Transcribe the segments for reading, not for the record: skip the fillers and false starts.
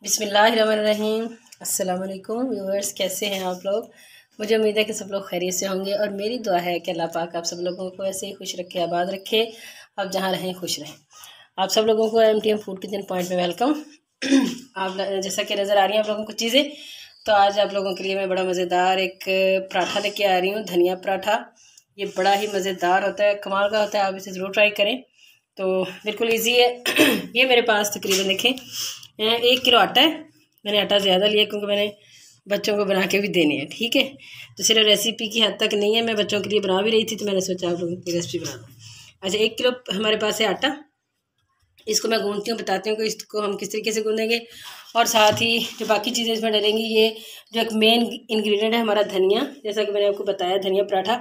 बिस्मिल्लाहिर्रहमानिर्रहीम। अस्सलाम वालेकुम व्यूअर्स, कैसे हैं आप लोग। मुझे उम्मीद है कि सब लोग खैरियत से होंगे और मेरी दुआ है कि अल्लाह पाक आप सब लोगों को ऐसे ही खुश रखे, आबाद रखे। आप जहाँ रहें खुश रहें। आप सब लोगों को MTM फूड किचन पॉइंट में वेलकम। आप जैसा कि नज़र आ रही हैं आप लोगों को चीज़ें, तो आज आप लोगों के लिए मैं बड़ा मज़ेदार एक पराठा लेके आ रही हूँ, धनिया पराठा। ये बड़ा ही मज़ेदार होता है, कमाल का होता है। आप इसे ज़रूर ट्राई करें, तो बिल्कुल ईजी है। ये मेरे पास तकरीबन देखें 1 किलो आटा है। मैंने आटा ज़्यादा लिया क्योंकि मैंने बच्चों को बना के भी देने हैं, ठीक है। तो सिर्फ रेसिपी की हद तक नहीं है, मैं बच्चों के लिए बना भी रही थी, तो मैंने सोचा आप लोगों की रेसिपी बना दूँ। अच्छा, 1 किलो हमारे पास है आटा। इसको मैं गूंदती हूँ, बताती हूँ कि इसको हम किस तरीके से गूंदेंगे। और साथ ही जो बाकी चीज़ें इसमें डलेंगी, ये जो एक मेन इंग्रेडिएंट है हमारा धनिया, जैसा कि मैंने आपको बताया धनिया पराठा।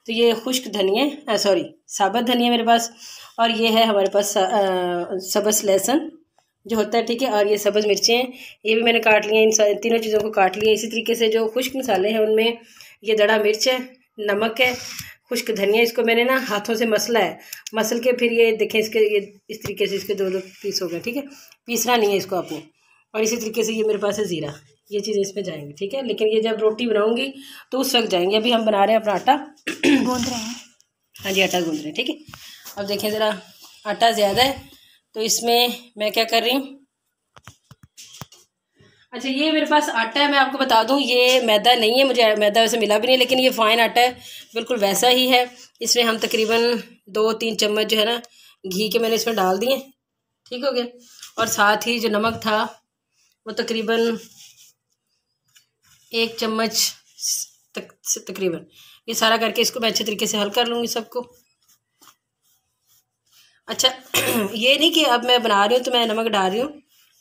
तो ये खुश्क धनिया, सॉरी साबुत धनिया मेरे पास, और ये है हमारे पास सब्ज़ लहसुन जो होता है, ठीक है। और ये सब्ज़ मिर्चें हैं, ये भी मैंने काट लिए। इन तीनों चीज़ों को काट लिया। इसी तरीके से जो खुश्क मसाले हैं उनमें ये दड़ा मिर्च है, नमक है, खुश्क धनिया। इसको मैंने ना हाथों से मसला है, मसल के फिर ये देखें इसके ये इस तरीके से इसके 2-2 पीस हो गए, ठीक है। पीसना नहीं है इसको आपने। और इसी तरीके से ये मेरे पास है ज़ीरा, ये चीज़ें इसमें जाएंगी, ठीक है। लेकिन ये जब रोटी बनाऊंगी तो उस वक्त जाएंगे। अभी हम बना रहे हैं अपना आटा गूंद रहे हैं। हाँ जी, आटा गूंद रहे हैं, ठीक है। अब देखें ज़रा, आटा ज़्यादा है तो इसमें मैं क्या कर रही हूँ। अच्छा, ये मेरे पास आटा है, मैं आपको बता दूं ये मैदा नहीं है, मुझे मैदा वैसे मिला भी नहीं, लेकिन ये फाइन आटा है, बिल्कुल वैसा ही है। इसमें हम तकरीबन 2-3 चम्मच जो है ना घी के मैंने इसमें डाल दिए, ठीक हो गया। और साथ ही जो नमक था वो तकरीबन 1 चम्मच तकरीबन। ये सारा करके इसको मैं अच्छे तरीके से हल कर लूँगी सबको। अच्छा, ये नहीं कि अब मैं बना रही हूँ तो मैं नमक डाल रही हूँ।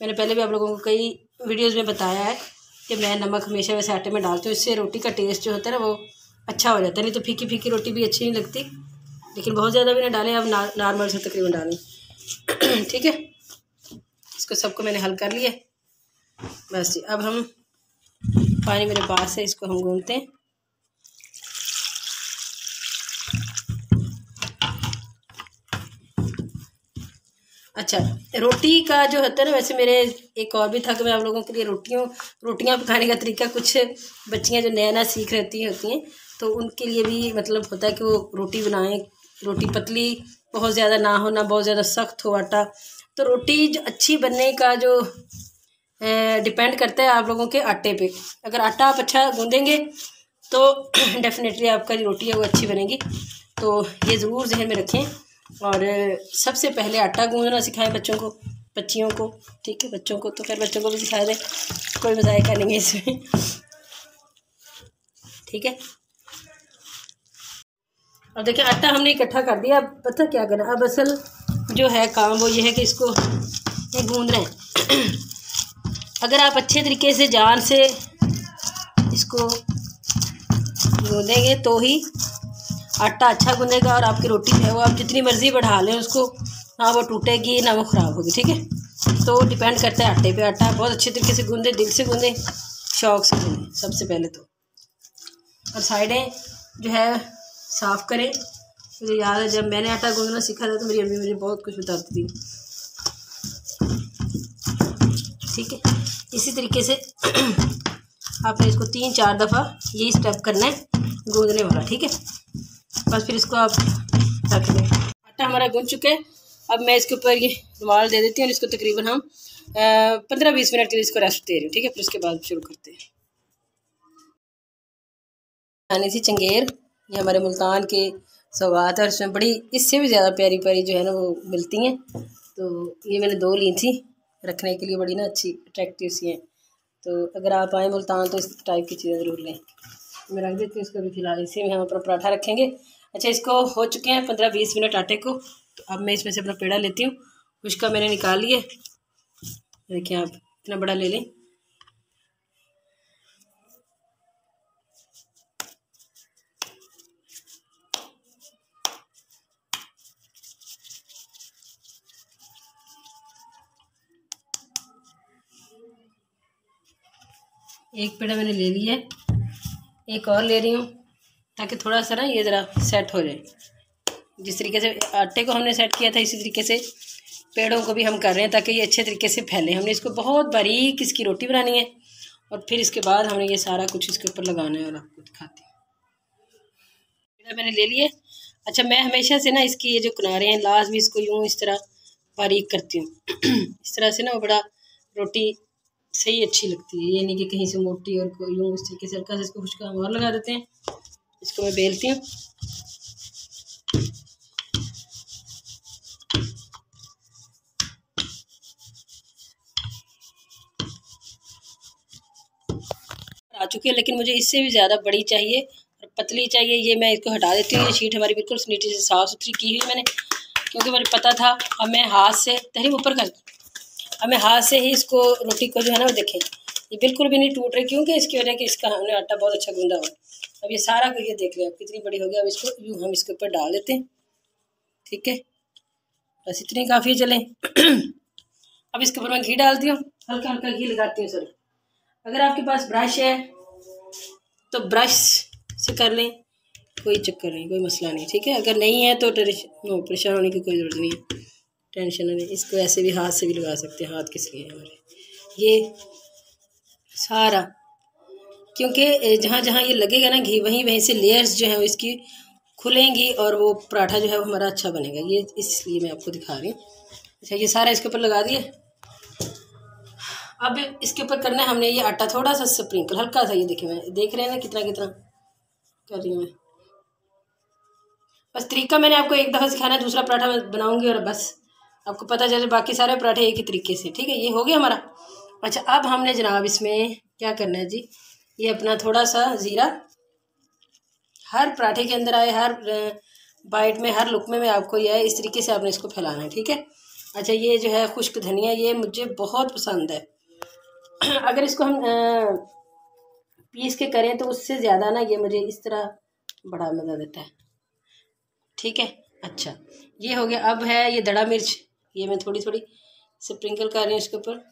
मैंने पहले भी आप लोगों को कई वीडियोस में बताया है कि मैं नमक हमेशा वैसे आटे में डालती हूँ, इससे रोटी का टेस्ट जो होता है ना वो अच्छा हो जाता है। नहीं तो फीकी फीकी रोटी भी अच्छी नहीं लगती। लेकिन बहुत ज़्यादा भी ना डालें, अब नॉर्मल से तकरीबन डालें, ठीक है। इसको सबको मैंने हल कर लिया बस जी। अब हम पानी मेरे पास है, इसको हम गूंथते हैं। अच्छा, रोटी का जो होता है ना, वैसे मेरे एक और भी था कि मैं आप लोगों के लिए रोटियां पकाने का तरीका, कुछ बच्चियां जो नया नया सीख रहती होती हैं तो उनके लिए भी मतलब होता है कि वो रोटी बनाएं। रोटी पतली बहुत ज़्यादा ना हो, ना बहुत ज़्यादा सख्त हो आटा। तो रोटी जो अच्छी बनने का जो डिपेंड करता है आप लोगों के आटे पे। अगर आटा आप अच्छा गूंदेंगे तो डेफिनेटली आपका जो रोटी है वो अच्छी बनेगी। तो ये ज़रूर जहन में रखें। और सबसे पहले आटा गूंदना सिखाएं बच्चों को, बच्चियों को, ठीक है। बच्चों को तो खैर बच्चों को भी सिखा दें, कोई मजाक नहीं है इसमें, ठीक है। अब देखिए आटा हमने इकट्ठा कर दिया। अब पता क्या करना, अब असल जो है काम वो ये है कि इसको ये गूंद रहे हैं। अगर आप अच्छे तरीके से जान से इसको गूंदेंगे तो ही आटा अच्छा गूंदेगा। और आपकी रोटी जो है वो आप जितनी मर्ज़ी बढ़ा लें उसको, ना वो टूटेगी ना वो ख़राब होगी, ठीक है। तो डिपेंड करता है आटे पे। आटा बहुत अच्छे तरीके से गूंदे, दिल से गूंदे, शौक से गूंदे सबसे पहले तो। और साइडें जो है साफ़ करें। मुझे याद है जब मैंने आटा गूंदना सीखा था तो मेरी अम्मी मुझे बहुत कुछ बताती थी, ठीक है। इसी तरीके से आपने इसको 3-4 दफ़ा यही स्टेप करना है गूंदने वाला, ठीक है। बस फिर इसको आप रख दें। आटा हमारा गूंद चुका है। अब मैं इसके ऊपर ये रुमाल दे देती हूँ और इसको तकरीबन हम 15-20 मिनट के लिए इसको रेस्ट दे रही हूँ, ठीक है। फिर उसके बाद शुरू करते हैं। खाने सी चंगेर, ये हमारे मुल्तान के सौगात है और इसमें बड़ी इससे भी ज़्यादा प्यारी प्यारी जो है ना वो मिलती हैं। तो ये मैंने 2 ली थी रखने के लिए, बड़ी ना अच्छी अट्रैक्टिव सी हैं। तो अगर आप आएँ मुल्तान तो इस टाइप की चीज़ें ज़रूर लें। मैं रख देती हूँ इसको भी फिलहाल। इसी में हम अपना पराठा रखेंगे। अच्छा, इसको हो चुके हैं 15-20 मिनट आटे को। तो अब मैं इसमें से अपना पेड़ा लेती हूँ। उसका मैंने निकाल लिया, देखिए आप इतना बड़ा ले लें। एक पेड़ा मैंने ले लिया है, एक और ले रही हूँ ताकि थोड़ा सा ना ये ज़रा सेट हो जाए। जिस तरीके से आटे को हमने सेट किया था इसी तरीके से पेड़ों को भी हम कर रहे हैं ताकि ये अच्छे तरीके से फैले। हमने इसको बहुत बारीक इसकी रोटी बनानी है और फिर इसके बाद हमने ये सारा कुछ इसके ऊपर लगाना है और आपको दिखाती हूँ। मैंने ले लिए। अच्छा, मैं हमेशा से ना इसकी ये जो किनारे हैं लास्ट भी इसको यूँ इस तरह बारीक करती हूँ इस तरह से ना वो बड़ा रोटी सही अच्छी लगती है। ये नहीं कि कहीं से मोटी और यूँ इस तरीके से हल्का सा इसको खुशका और लगा देते हैं। इसको मैं बेलती हूँ। आ चुकी है लेकिन मुझे इससे भी ज़्यादा बड़ी चाहिए और पतली चाहिए। ये मैं इसको हटा देती हूँ। ये शीट हमारी बिल्कुल नीचे से साफ़ सुथरी की हुई मैंने, क्योंकि मुझे पता था। अब मैं हाथ से तहरीर ऊपर कर, अब मैं हाथ से ही इसको रोटी को जो है ना वो देखें ये बिल्कुल भी नहीं टूट रही, क्योंकि इसकी वजह कि इसका हमने आटा बहुत अच्छा गूंदा हुआ। अब ये सारा को ये देख लिया कितनी बड़ी हो गया। अब इसको यूँ हम इसके ऊपर डाल देते हैं। ठीक है, बस इतनी काफ़ी चलें। अब इसके ऊपर मैं घी डालती हूँ, हल्का हल्का घी लगाती हूँ। सॉरी, अगर आपके पास ब्रश है तो ब्रश से कर लें, कोई चक्कर नहीं, कोई मसला नहीं। ठीक है, अगर नहीं है तो परेशान होने की कोई ज़रूरत नहीं है, टेंशन नहीं। इसको ऐसे भी हाथ से भी लगा सकते हैं। हाथ किस लिए हमारे ये सारा, क्योंकि जहाँ जहाँ ये लगेगा ना घी वहीं वहीं से लेयर्स जो है वो इसकी खुलेंगी और वो पराठा जो है वो हमारा अच्छा बनेगा। ये इसलिए मैं आपको दिखा रही हूँ। अच्छा, ये सारा इसके ऊपर लगा दिए। अब इसके ऊपर करना है हमने ये आटा थोड़ा सा स्प्रिंकल, हल्का सा। ये देखिए, मैं देख रहे हैं ना कितना कितना कर रही हूँ मैं। बस तरीका मैंने आपको एक दफ़ा सिखाना है, दूसरा पराठा मैं बनाऊंगी और बस आपको पता चले बाकी सारे पराठे एक ही तरीके से। ठीक है, ये हो गया हमारा। अच्छा, अब हमने जनाब इसमें क्या करना है जी, ये अपना थोड़ा सा ज़ीरा हर पराठे के अंदर आए, हर बाइट में, हर लुकमे में आपको ये है, इस तरीके से आपने इसको फैलाना है। ठीक है। अच्छा, ये जो है खुश्क धनिया, ये मुझे बहुत पसंद है। अगर इसको हम पीस के करें तो उससे ज़्यादा ना ये मुझे इस तरह बड़ा मज़ा देता है। ठीक है। अच्छा, ये हो गया। अब है ये दड़ा मिर्च, ये मैं थोड़ी थोड़ी स्प्रिंकल कर रही हूँ इसके ऊपर।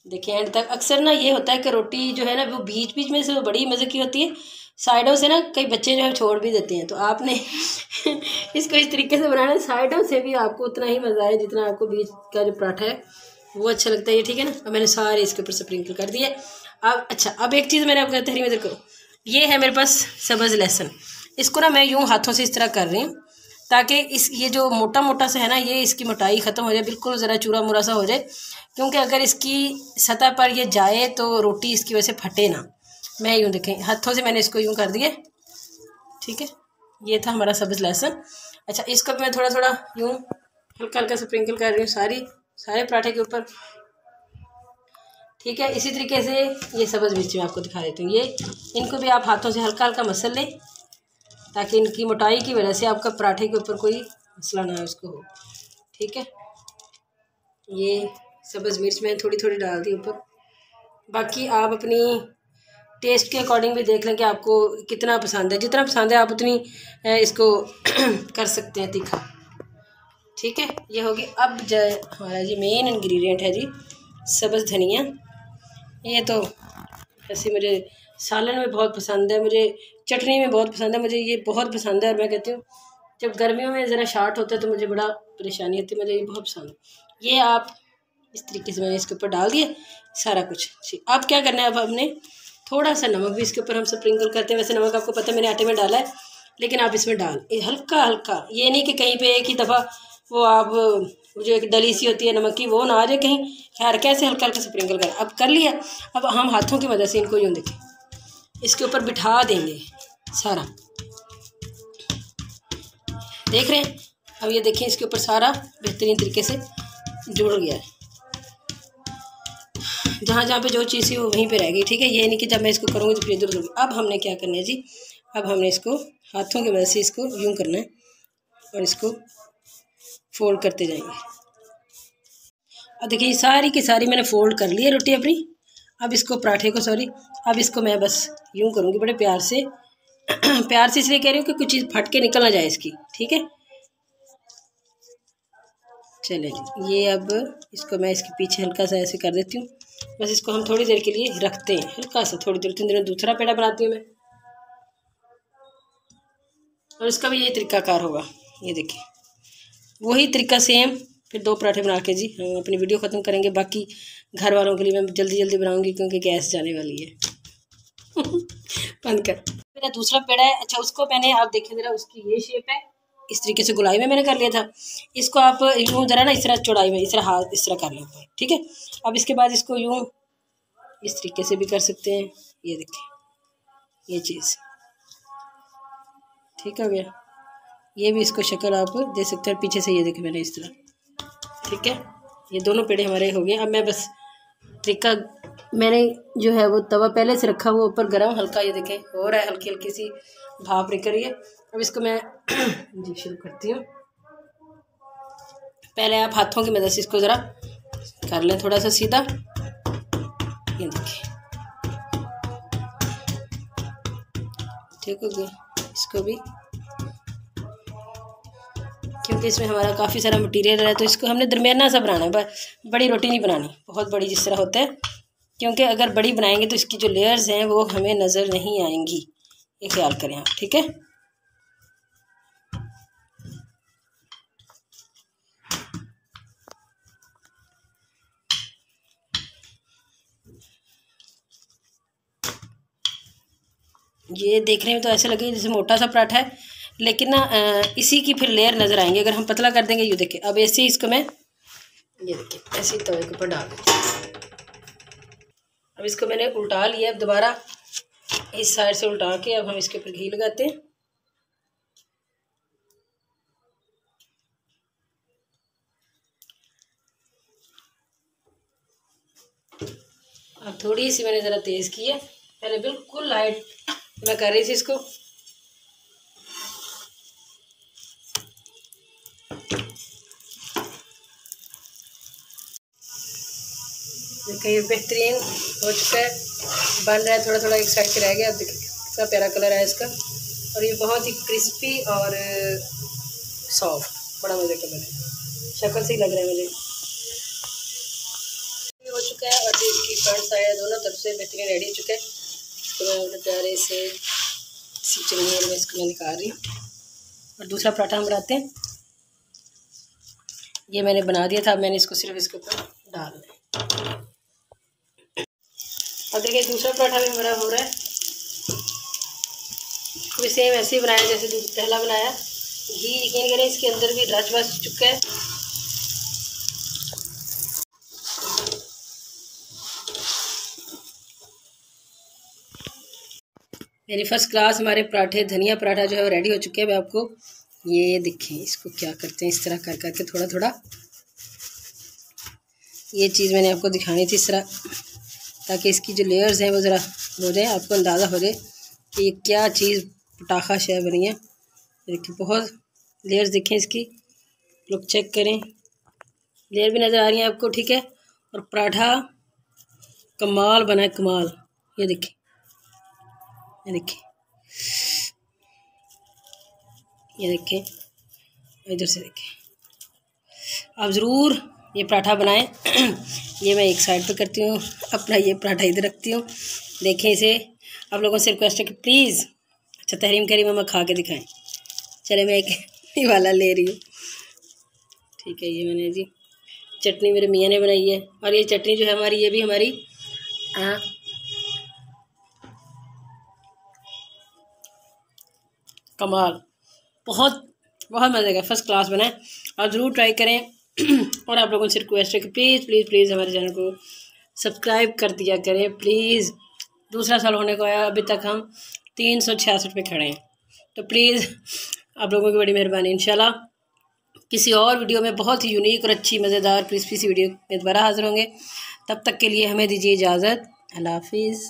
देखिए एंड तक। अक्सर ना ये होता है कि रोटी जो है ना वो बीच बीच में से बड़ी मज़े की होती है, साइडों से ना कई बच्चे जो है छोड़ भी देते हैं। तो आपने इसको इस तरीके से बनाना है, साइडों से भी आपको उतना ही मज़ा है जितना आपको बीच का जो पराठा है वो अच्छा लगता है। ये ठीक है ना। अब मैंने सारे इसके ऊपर स्प्रिंकल कर दिए। अब अच्छा, अब एक चीज़ मैंने आपको तहरीर में देखो, ये है मेरे पास सब्ज़ लहसुन। इसको ना मैं यूँ हाथों से इस तरह कर रही हूँ ताकि इस ये जो मोटा मोटा सा है ना ये इसकी मोटाई ख़त्म हो जाए, बिल्कुल ज़रा चूरा मुरा सा हो जाए। क्योंकि अगर इसकी सतह पर ये जाए तो रोटी इसकी वजह से फटे ना। मैं यूँ देखें हाथों से मैंने इसको यूँ कर दिए। ठीक है, ये था हमारा सब्ज़ लहसुन। अच्छा, इसको मैं थोड़ा थोड़ा यूँ हल्का हल्का स्प्रिंकल कर रही हूँ सारे पराठे के ऊपर। ठीक है, इसी तरीके से ये सब्ज़ मिर्च मैं आपको दिखा देती हूँ। ये इनको भी आप हाथों से हल्का हल्का मसल लें ताकि इनकी मोटाई की वजह से आपका पराठे के ऊपर कोई मसला ना उसको हो। ठीक है, ये सब्ज़ मिर्च मैंने थोड़ी थोड़ी डाल दी ऊपर। बाकी आप अपनी टेस्ट के अकॉर्डिंग भी देख लें कि आपको कितना पसंद है। जितना पसंद है आप उतनी इसको कर सकते हैं तीखा। ठीक है, ये होगी। अब हमारा जी मेन इंग्रेडिएंट है जी सब्ज़ धनिया। ये तो ऐसे मुझे सालन में बहुत पसंद है, मुझे चटनी में बहुत पसंद है, मुझे ये बहुत पसंद है। और मैं कहती हूँ जब गर्मियों में ज़रा शार्ट होता है तो मुझे बड़ा परेशानी होती है, मुझे ये बहुत पसंद है। ये आप इस तरीके से मैंने इसके ऊपर डाल दिए सारा कुछ। ठीक, अब क्या करना है, अब हमने थोड़ा सा नमक भी इसके ऊपर हम स्प्रिंकल करते हैं। वैसे नमक आपको पता है मैंने आटे में डाला है, लेकिन आप इसमें डाल हल्का हल्का, ये नहीं कि कहीं पे एक ही दफ़ा वो आप जो एक डली सी होती है नमक की वो ना आ जाए कहीं, खैर कैसे हल्का हल्का स्प्रिंकल कर। अब कर लिया। अब हम हाथों की मदद से इनको यूँ देखें इसके ऊपर बिठा देंगे सारा। देख रहे हैं, अब ये देखिए इसके ऊपर सारा बेहतरीन तरीके से जुड़ गया है। जहाँ जहाँ पे जो चीज़ थी वो वहीं पे रह गई। ठीक है, ये नहीं कि जब मैं इसको करूँगी तो फिर इधर उधर। अब हमने क्या करना है जी, अब हमने इसको हाथों की मदद से इसको यूँ करना है और इसको फोल्ड करते जाएंगे। अब देखिए सारी की सारी मैंने फोल्ड कर ली है रोटी अपनी। अब इसको पराठे को अब इसको मैं बस यूँ करूँगी बड़े प्यार से। प्यार से इसलिए कह रही हूँ कि कुछ चीज़ फट के निकल ना जाए इसकी। ठीक है, चले जी। ये अब इसको मैं इसके पीछे हल्का सा ऐसे कर देती हूँ। बस इसको हम थोड़ी देर के लिए रखते हैं, हल्का सा थोड़ी देर। 3 दिन में दूसरा पेड़ा बनाती हूँ मैं। और इसका भी यही तरीक़ाकार होगा। ये देखिए वही तरीका सेम। फिर 2 पराठे बना के जी हम अपनी वीडियो ख़त्म करेंगे। बाकी घर वालों के लिए मैं जल्दी जल्दी बनाऊंगी क्योंकि गैस जाने वाली है। बंद कर। मेरा दूसरा पेड़ा है। अच्छा उसको मैंने, आप देखें ज़रा, उसकी ये शेप है, इस तरीके से गोलाई में मैंने कर लिया था। इसको आप यूँ ज़रा ना इस तरह चौड़ाई में इस तरह हाथ इस तरह कर लें ऊपर, ठीक है। अब इसके बाद इसको यूँ इस तरीके से भी कर सकते हैं। ये देखिए ये चीज़ ठीक हो गया। ये भी इसको शक्ल आप दे सकते हैं पीछे से। ये देखिए मैंने इस तरह, ठीक है। ये दोनों पेड़े हमारे हो गए। अब मैं बस तरीका, मैंने जो है वो तवा पहले से रखा हुआ ऊपर गरम हल्का, ये देखें हो रहा है, हल्की हल्की सी भाप निकल रही है। अब इसको मैं जी शुरू करती हूँ। पहले आप हाथों की मदद से इसको ज़रा कर लें थोड़ा सा सीधा। ये देखिए ठीक हो गया। इसको भी, क्योंकि इसमें हमारा काफ़ी सारा मटेरियल है तो इसको हमने दरमियाना सा बनाना है, बड़ी रोटी नहीं बनानी, बहुत बड़ी जिस तरह होता है। क्योंकि अगर बड़ी बनाएंगे तो इसकी जो लेयर्स हैं वो हमें नज़र नहीं आएंगी, ये ख्याल करें आप, ठीक है। ये देखने में तो ऐसे लगे जैसे मोटा सा पराठा है, लेकिन ना इसी की फिर लेयर नज़र आएंगे अगर हम पतला कर देंगे। ये देखिए अब ऐसे ही इसको मैं, ये देखिए ऐसे ही तवे के ऊपर डाल दूँ। अब इसको मैंने उल्टा लिया। अब दोबारा इस साइड से उल्टा के अब हम इसके ऊपर घी लगाते हैं। अब थोड़ी सी मैंने ज़रा तेज़ की है, पहले बिल्कुल लाइट मैं कर रही थी इसको। देखिए ये बेहतरीन हो चुका है, बन रहा है, थोड़ा थोड़ा एक साइड से रह गया। अब देखिए कितना प्यारा कलर है इसका, और ये बहुत ही क्रिस्पी और सॉफ्ट, बड़ा मज़े का बना है, शक्ल से ही लग रहा है मुझे। हो चुका है और इसकी फ्रंट साइड दोनों तरफ से बेहतरीन रेडी हो चुका है। इसको मैं बड़े प्यारे से चलनी में इसको मैं निकाल रही हूँ और दूसरा पराठा हम बनाते हैं। ये मैंने बना दिया था, अब मैंने इसको सिर्फ इसके ऊपर डाल दिया। अब देखिए दूसरा पराठा भी हमारा हो रहा है, भी सेम ऐसे ही बनाया जैसे पहला बनाया। घी यकीन करें इसके अंदर भी रच बस चुका है। मेरी फर्स्ट क्लास हमारे पराठे, धनिया पराठा जो है वो रेडी हो चुके हैं। मैं आपको ये देखें, इसको क्या करते हैं, इस तरह कर करके थोड़ा थोड़ा, ये चीज़ मैंने आपको दिखानी थी इस तरह, ताकि इसकी जो लेयर्स हैं वो ज़रा हो जाए, आपको अंदाज़ा हो जाए कि ये क्या चीज़ पटाखा शय बनी है। देखिए बहुत लेयर्स देखें इसकी, लोग चेक करें, लेयर भी नज़र आ रही है आपको, ठीक है। और पराठा कमाल बना है, कमाल। ये देखिए, ये देखिए, ये देखिए, इधर से देखिए। आप ज़रूर ये पराठा बनाएं। ये मैं एक साइड पे करती हूँ, अपना ये पराठा इधर रखती हूँ। देखें इसे। आप लोगों से रिक्वेस्ट है कि प्लीज़, अच्छा तहरीम करी मामा खा के दिखाएं। चले मैं एक ये वाला ले रही हूँ, ठीक है। ये मैंने जी चटनी मेरे मियाँ ने बनाई है, और ये चटनी जो है हमारी, ये भी हमारी कमाल, बहुत बहुत मज़े का, फर्स्ट क्लास बना है। आप ज़रूर ट्राई करें। और आप लोगों से रिक्वेस्ट है कि प्लीज़ प्लीज़ प्लीज़ हमारे चैनल को सब्सक्राइब कर दिया करें प्लीज़। दूसरा साल होने को आया, अभी तक हम 366 पे खड़े हैं, तो प्लीज़ आप लोगों की बड़ी मेहरबानी। इंशाल्लाह किसी और वीडियो में बहुत ही यूनिक और अच्छी मज़ेदार क्रिस्पी सी वीडियो में दोबारा हाज़िर होंगे। तब तक के लिए हमें दीजिए इजाज़त। अल्लाह हाफिज़।